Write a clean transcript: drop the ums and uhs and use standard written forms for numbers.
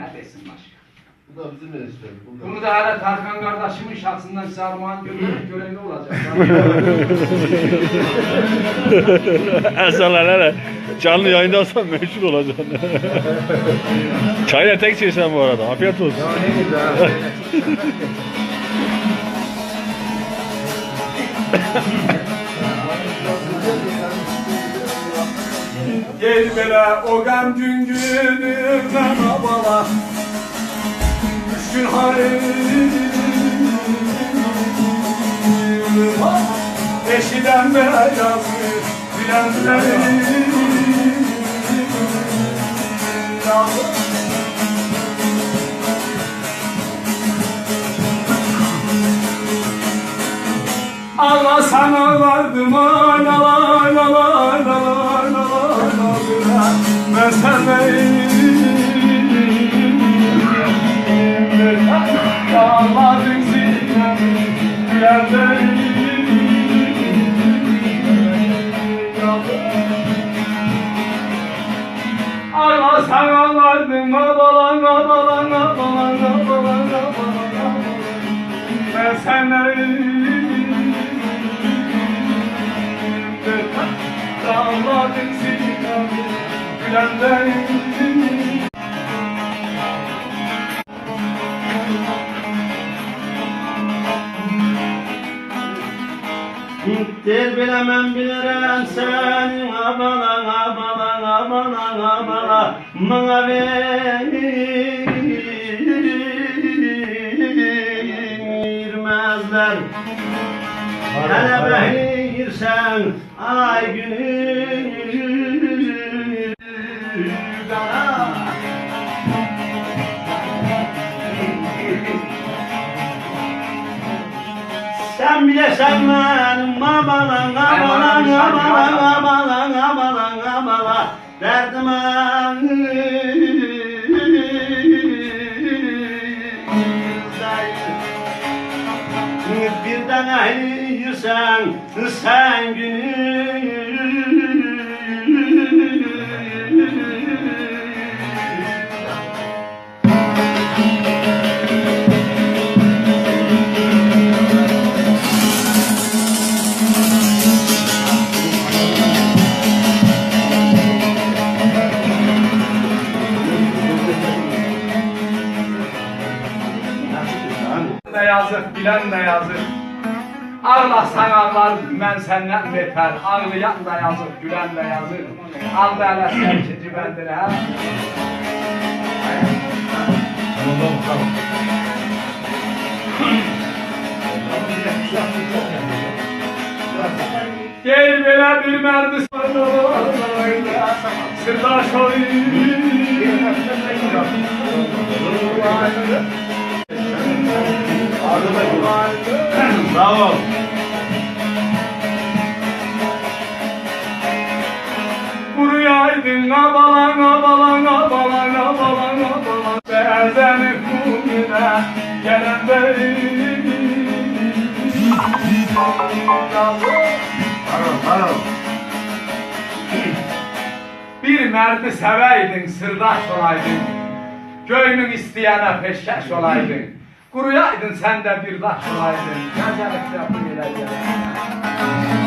Ne desin başka? Bu da bizim eniştemiz. Bunu da hala Tarkan kardeşimin şahsından size armağan gören ne olacak? Esenler hele. Canlı yayında olsan meşhur olacaksın. Çayla tek içirsen bu arada. Afiyet olsun. Ya ne güzel. Gel bela o gam güngününe babala Düşkün halim Eşiden beyazı bilenlerim Ağlasan ağlardım ağlar Ben sendeyim Ağladın zilemi Gülerlerim Ağlasan ağlardım ağlar Ben sendeyim Ağladın zilemi Gülerlerim Gittir bilemem bilirim senin abalan Bana vermezler Hele beni girsen ay günü kara Sen bilesen benim abalan derdime birden ayırsan sen günü Ne yazık, bilen ne yazık Ağlasan ağlar, ben senden beter Ağlayan da yazık, gülen de yazık Al da hele sen ikinci bendine ha Tamam. Gel bela bir merdi Sırdaş olayım Bravo. Kuruyaydın abalan Berzeni kumine gelen beyim Bir merdi seveydin, sırdaş olaydın Göynün isteyene peşkeş olaydın Kuruyaydın sen de bir daş olaydın Gecelik yapın ile